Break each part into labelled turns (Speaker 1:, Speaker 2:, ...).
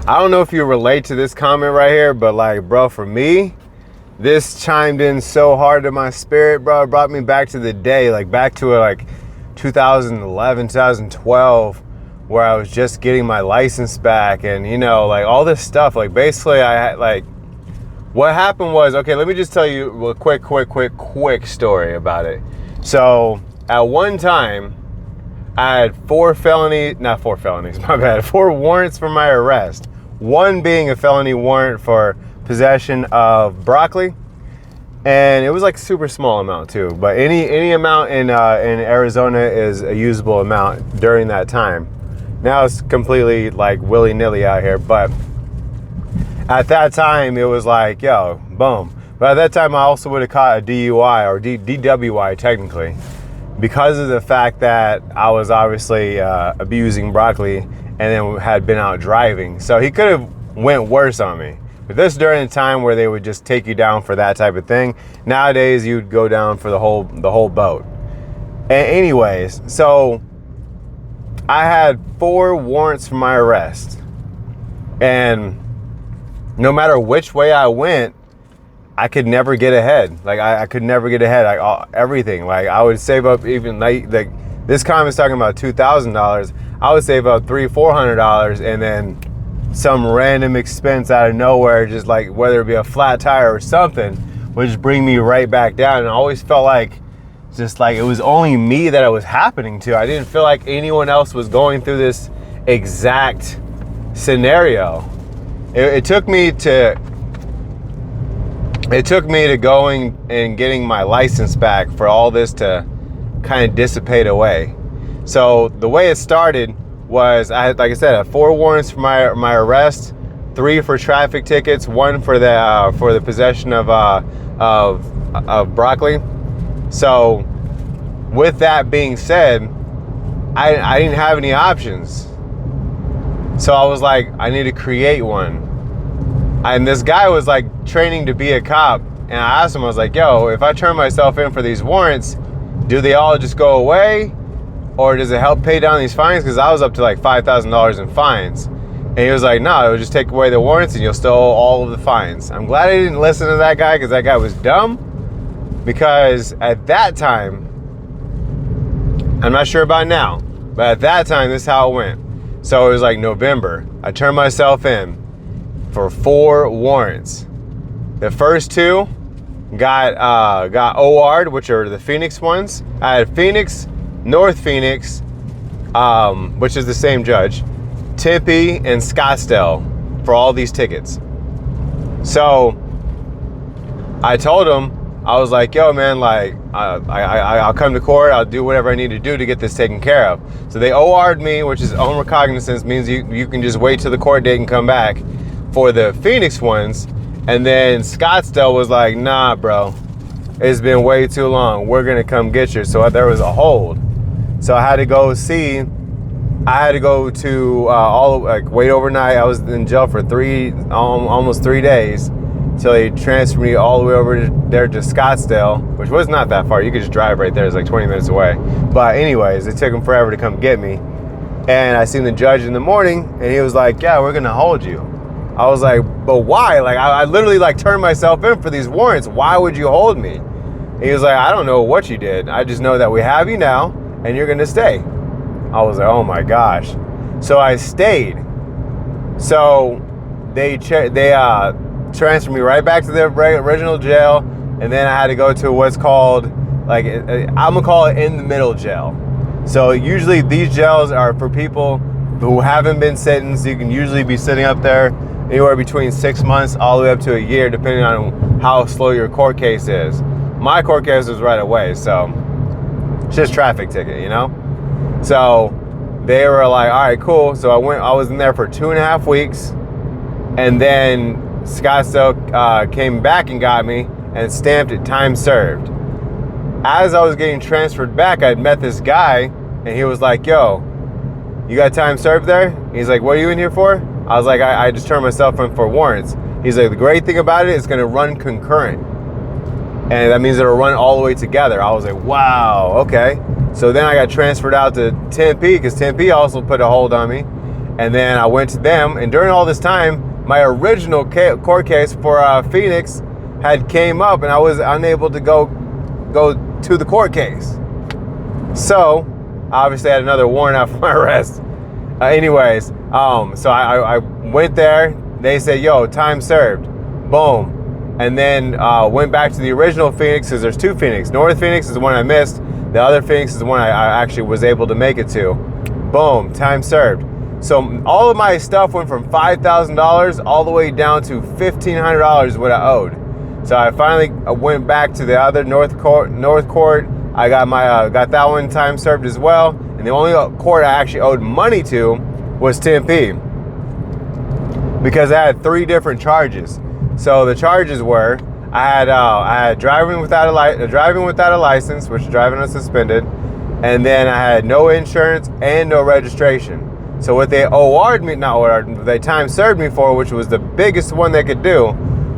Speaker 1: I don't know if you relate to this comment right here, but like, bro, for me, this chimed in so hard to my spirit, bro. It brought me back to the day, like back to like 2011, 2012, where I was just getting my license back, and you know, like all this stuff. Like basically, I had like, what happened was, okay, let me just tell you a quick story about it. So at one time, I had four warrants for my arrest. One being a felony warrant for possession of broccoli, and it was like a super small amount too. But any amount in Arizona is a usable amount during that time. Now it's completely like willy-nilly out here, but at that time it was like, yo, boom. But at that time I also would have caught a DUI or DWI technically, because of the fact that I was obviously abusing broccoli and then had been out driving. So he could have went worse on me. But this during a time where they would just take you down for that type of thing. Nowadays you'd go down for the whole boat. And anyways, so I had 4 warrants for my arrest. And no matter which way I went, I could never get ahead. Like I could never get ahead. Everything. Like I would save up even like this comment's talking about $2,000. I would save up $300-400, and then some random expense out of nowhere, just like whether it be a flat tire or something, would just bring me right back down. And I always felt like just like it was only me that it was happening to. I didn't feel like anyone else was going through this exact scenario. It took me to going and getting my license back for all this to kind of dissipate away. So the way it started was, I had, like I said, I had 4 warrants for my arrest, 3 for traffic tickets, 1 for the possession of broccoli. So with that being said, I didn't have any options. So I was like, I need to create one. And this guy was like training to be a cop, and I asked him, I was like, yo, if I turn myself in for these warrants, do they all just go away, or does it help pay down these fines? Because I was up to like $5,000 in fines. And he was like, no, it would just take away the warrants and you'll still owe all of the fines. I'm glad I didn't listen to that guy, because that guy was dumb. Because at that time, I'm not sure about now, but at that time, this is how it went. So it was like November. I turned myself in for 4 warrants. The first 2 got OR'd, which are the Phoenix ones. I had Phoenix, North Phoenix, which is the same judge, Tempe, and Scottsdale for all these tickets. So I told him, I was like, yo, man, like, I'll come to court. I'll do whatever I need to do to get this taken care of. So they OR'd me, which is own recognizance, means you can just wait till the court date and come back for the Phoenix ones. And then Scottsdale was like, nah, bro, it's been way too long. We're going to come get you. So there was a hold. So I had to go wait overnight. I was in jail for almost 3 days. So they transferred me all the way over there to Scottsdale, which was not that far. You could just drive right there. It's like 20 minutes away. But anyways, it took them forever to come get me. And I seen the judge in the morning, and he was like, yeah, we're going to hold you. I was like, but why? Like, I literally like turned myself in for these warrants. Why would you hold me? And he was like, I don't know what you did. I just know that we have you now, and you're going to stay. I was like, oh my gosh. So I stayed. So they transferred me right back to the original jail, and then I had to go to what's called, like, I'm gonna call it in the middle jail. So usually these jails are for people who haven't been sentenced. You can usually be sitting up there anywhere between 6 months all the way up to a year, depending on how slow your court case is. My court case was right away, so it's just traffic ticket, you know? So they were like, all right, cool. So I was in there for 2.5 weeks, and then Scottsdale came back and got me and stamped it time served. As I was getting transferred back, I'd met this guy, and he was like, yo, you got time served there? He's like, what are you in here for? I was like, I just turned myself in for warrants. He's like, the great thing about it is going to run concurrent, and that means it'll run all the way together. I was like, wow, okay. So then I got transferred out to Tempe, because Tempe also put a hold on me. And then I went to them, and during all this time, my original court case for Phoenix had came up, and I was unable to go to the court case. So obviously I had another warrant out for my arrest. Anyways, so I went there. They said, yo, time served. Boom. And then went back to the original Phoenix, because there's two Phoenix. North Phoenix is the one I missed. The other Phoenix is the one I actually was able to make it to. Boom, time served. So all of my stuff went from $5,000 all the way down to $1,500 what I owed. So I finally went back to the other North Court. I got my got that one time served as well. And the only court I actually owed money to was Tempe, because I had 3 different charges. So the charges were, I had driving without a license, which is driving unsuspended, and then I had no insurance and no registration. So what they they time served me for, which was the biggest one they could do,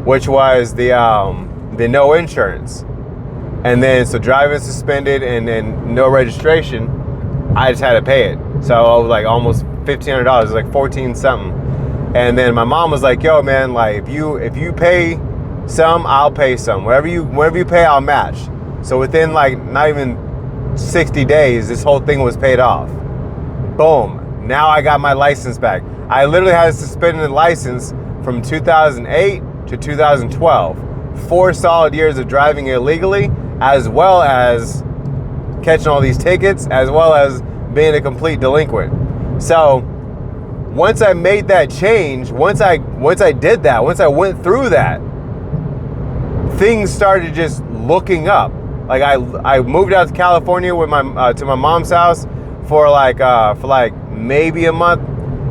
Speaker 1: which was the no insurance. And then so driving suspended and then no registration, I just had to pay it. So I was like almost $1,500. It was like 14 something. And then my mom was like, yo man, like if you pay some, I'll pay some. Whatever you pay, I'll match. So within like not even 60 days, this whole thing was paid off. Boom. Now I got my license back. I literally had a suspended license from 2008 to 2012. 4 solid years of driving illegally, as well as catching all these tickets, as well as being a complete delinquent. So once I made that change, once I did that, once I went through that, things started just looking up. Like I moved out to California with my to my mom's house for like maybe a month,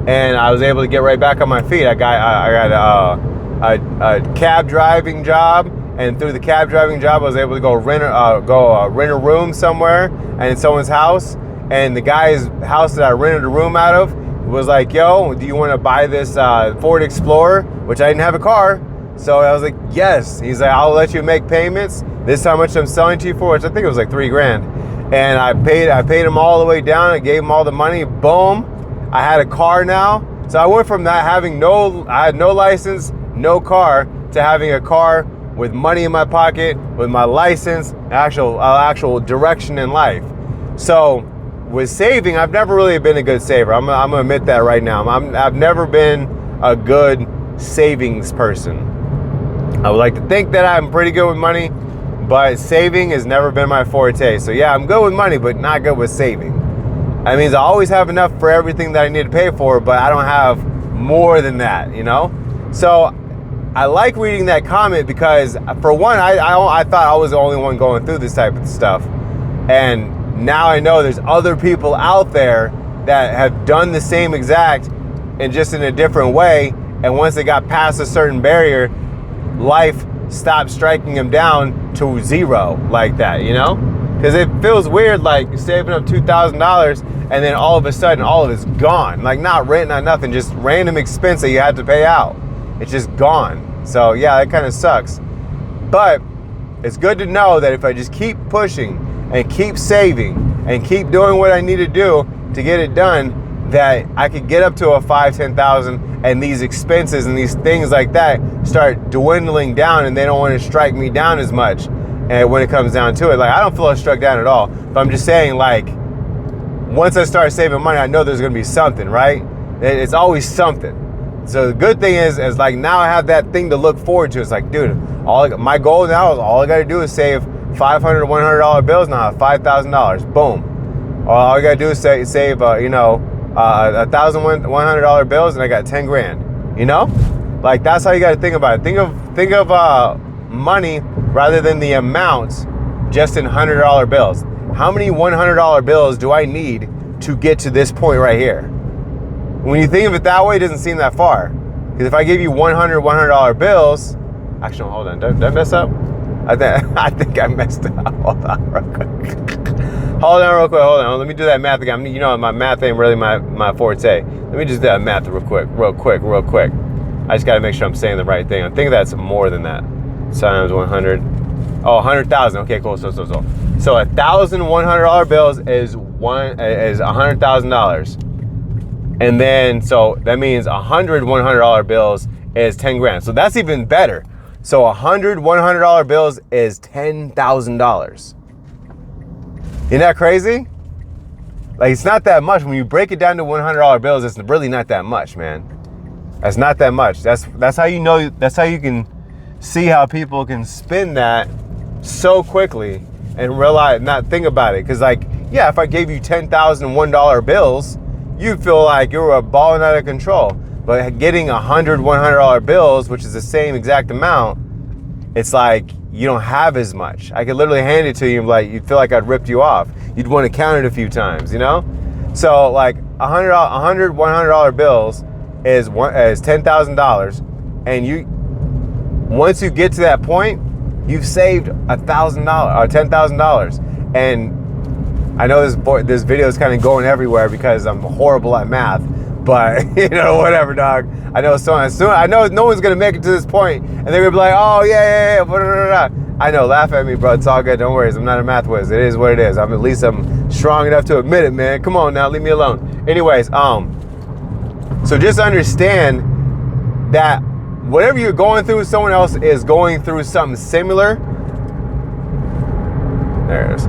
Speaker 1: and I was able to get right back on my feet. I got a cab driving job, and through the cab driving job, I was able to go rent a room somewhere and in someone's house. And the guy's house that I rented a room out of was like, yo, do you want to buy this Ford Explorer? Which I didn't have a car. So I was like, yes. He's like, I'll let you make payments. This is how much I'm selling to you for, which I think it was like $3,000. And I paid him all the way down. I gave him all the money. Boom. I had a car now. So I went from that I had no license, no car, to having a car with money in my pocket, with my license, actual direction in life. So with saving, I've never really been a good saver. I'm gonna admit that right now. I've never been a good savings person. I would like to think that I'm pretty good with money, but saving has never been my forte. So yeah, I'm good with money, but not good with saving. That means I always have enough for everything that I need to pay for, but I don't have more than that, you know? So I like reading that comment because, for one, I thought I was the only one going through this type of stuff. And now I know there's other people out there that have done the same exact and just in a different way. And once they got past a certain barrier, life stopped striking them down to zero like that, you know? Because it feels weird, like saving up $2,000 and then all of a sudden all of it's gone. Like not rent, not nothing, just random expense that you had to pay out. It's just gone. So yeah, that kind of sucks. But it's good to know that if I just keep pushing and keep saving and keep doing what I need to do to get it done, that I could get up to a $5,000-$10,000, and these expenses and these things like that start dwindling down, and they don't want to strike me down as much. And when it comes down to it, like I don't feel struck down at all. But I'm just saying, like, once I start saving money, I know there's gonna be something, right? It's always something. So the good thing is like now I have that thing to look forward to. It's like, dude, my goal now is all I gotta do is save $500 to $100 bills. Now I have $5,000. Boom. All I gotta do is save $1,100 bills, and I got 10 grand. You know, like that's how you got to think about it. Think of money rather than the amount, just in $100 bills. How many $100 bills do I need to get to this point right here? When you think of it that way, it doesn't seem that far. Because if I give you $100 bills, actually, hold on, did I mess up? I think I messed up. Hold on real quick. Hold on. Let me do that math again. You know, my math ain't really my forte. Let me just do that math real quick. I just got to make sure I'm saying the right thing. I think that's more than that. Times 100. Oh, 100,000. Okay, cool. So 1,000 $100 bills is $100,000. And then, so that means 100 $100 bills is 10 grand. So that's even better. So 100 $100 bills is $10,000. Isn't that crazy? Like, it's not that much. When you break it down to $100 bills, it's really not that much, man. That's not that much. That's how you know, that's how you can see how people can spend that so quickly and realize, not think about it. Because, like, yeah, if I gave you 10,000 $1 bills, you'd feel like you were balling out of control. But getting 100 $100 bills, which is the same exact amount, it's like you don't have as much. I could literally hand it to you and like, you'd feel like I'd ripped you off. You'd want to count it a few times, you know? So like $100 $100 bills is $10,000, and once you get to that point, you've saved $1,000 or $10,000. And I know this video is kind of going everywhere because I'm horrible at math, but you know, whatever, dog. I know I know no one's gonna make it to this point, and they're gonna be like, oh yeah, blah, blah, blah. I know, laugh at me, bro. It's all good. Don't worry. I'm not a math whiz. It is what it is. At least I'm strong enough to admit it, man. Come on now, leave me alone. Anyways, so just understand that whatever you're going through, someone else is going through something similar. There's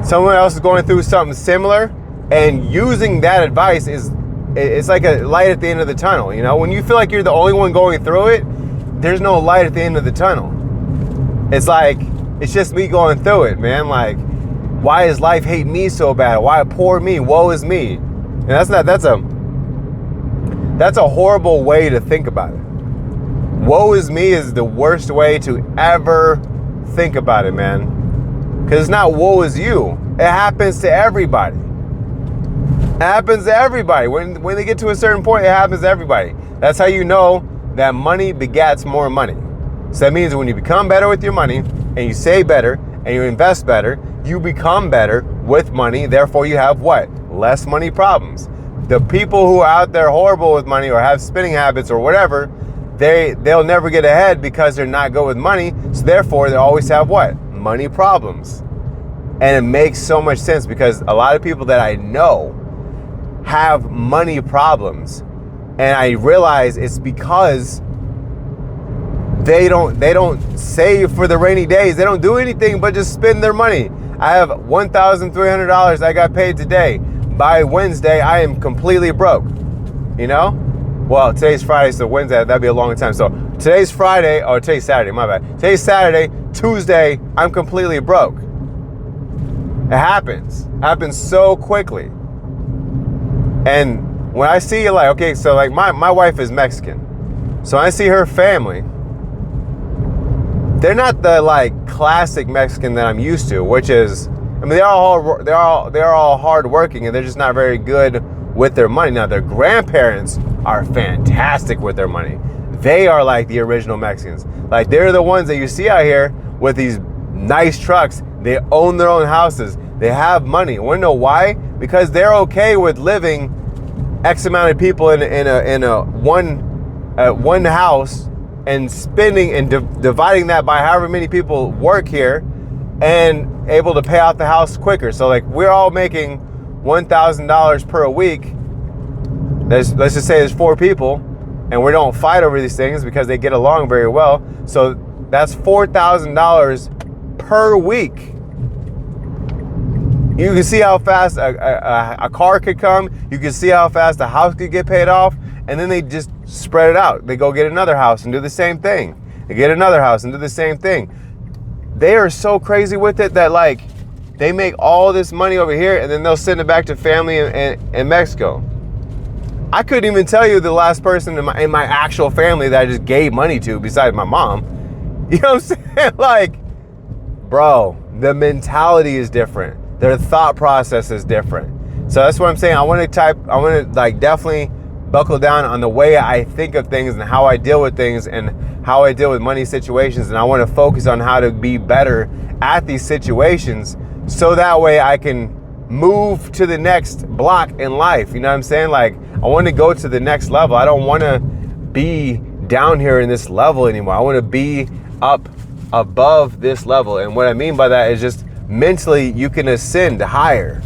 Speaker 1: someone else is going through something similar, and using that advice it's like a light at the end of the tunnel. You know, when you feel like you're the only one going through it, there's no light at the end of the tunnel. It's like, it's just me going through it, man. Like, why is life hate me so bad? Why poor me? Woe is me. And that's a horrible way to think about it. Woe is me is the worst way to ever think about it, man. Because it's not woe is you. It happens to everybody. It happens to everybody. When they get to a certain point, it happens to everybody. That's how you know that money begats more money. So that means when you become better with your money, and you save better, and you invest better, you become better with money. Therefore, you have what? Less money problems. The people who are out there horrible with money or have spending habits or whatever, they'll never get ahead because they're not good with money. So therefore, they always have what? Money problems. And it makes so much sense because a lot of people that I know have money problems, and I realize it's because they don't save for the rainy days. They don't do anything but just spend their money. I have $1,300 I got paid today. By Wednesday, I am completely broke. You know? Well, today's Friday, so Wednesday, that'd be a long time. So today's Friday, or today's Saturday, my bad. Today's Saturday, Tuesday, I'm completely broke. It happens. It happens so quickly. And when I see, like, okay, so like my wife is Mexican. So I see her family. They're not the like classic Mexican that I'm used to, which is, I mean, they're all hardworking, and they're just not very good with their money. Now, their grandparents are fantastic with their money. They are like the original Mexicans. Like, they're the ones that you see out here with these nice trucks. They own their own houses. They have money. Want to know why? Because they're okay with living X amount of people in a one house, and spending and dividing that by however many people work here, and able to pay out the house quicker. So like, we're all making $1,000 per week. Let's just say there's 4 people, and we don't fight over these things because they get along very well. So that's $4,000 per week. You can see how fast a car could come. You can see how fast a house could get paid off. And then they just spread it out. They go get another house and do the same thing. They get another house and do the same thing. They are so crazy with it that like, they make all this money over here, and then they'll send it back to family in Mexico. I couldn't even tell you the last person in my actual family that I just gave money to besides my mom. You know what I'm saying? Like, bro, the mentality is different. Their thought process is different. So that's what I'm saying. I want to like definitely buckle down on the way I think of things and how I deal with things and how I deal with money situations. And I want to focus on how to be better at these situations, so that way I can move to the next block in life. You know what I'm saying? Like, I want to go to the next level. I don't want to be down here in this level anymore. I want to be up above this level. And what I mean by that is just mentally, you can ascend higher.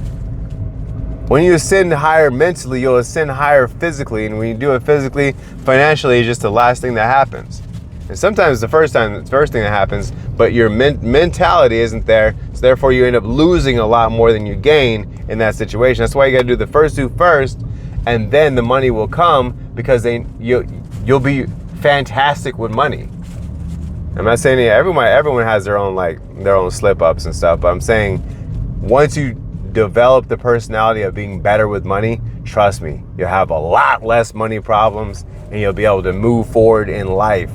Speaker 1: When you ascend higher mentally, you'll ascend higher physically. And when you do it physically, financially is just the last thing that happens. And sometimes the first thing that happens, but your mentality isn't there. So therefore you end up losing a lot more than you gain in that situation. That's why you got to do the first two first, and then the money will come, because you'll be fantastic with money. I'm not saying everyone has their own slip ups and stuff, but I'm saying once you develop the personality of being better with money, trust me, you'll have a lot less money problems, and you'll be able to move forward in life.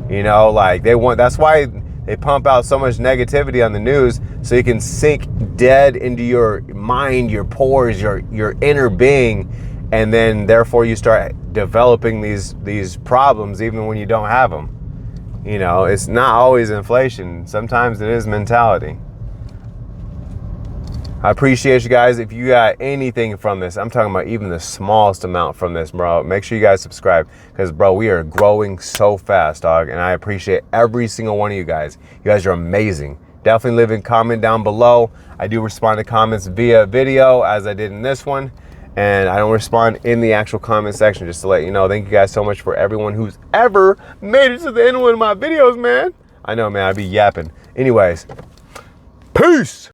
Speaker 1: You know, like that's why they pump out so much negativity on the news, so you can sink dead into your mind, your pores, your inner being, and then therefore you start developing these problems even when you don't have them. You know, it's not always inflation. Sometimes it is mentality. I appreciate you guys. If you got anything from this, I'm talking about even the smallest amount from this, bro, make sure you guys subscribe, because, bro, we are growing so fast, dog, and I appreciate every single one of you guys. You guys are amazing. Definitely leave a comment down below. I do respond to comments via video, as I did in this one, and I don't respond in the actual comment section, just to let you know. Thank you guys so much for everyone who's ever made it to the end of one of my videos, man. I know, man, I be yapping. Anyways, peace.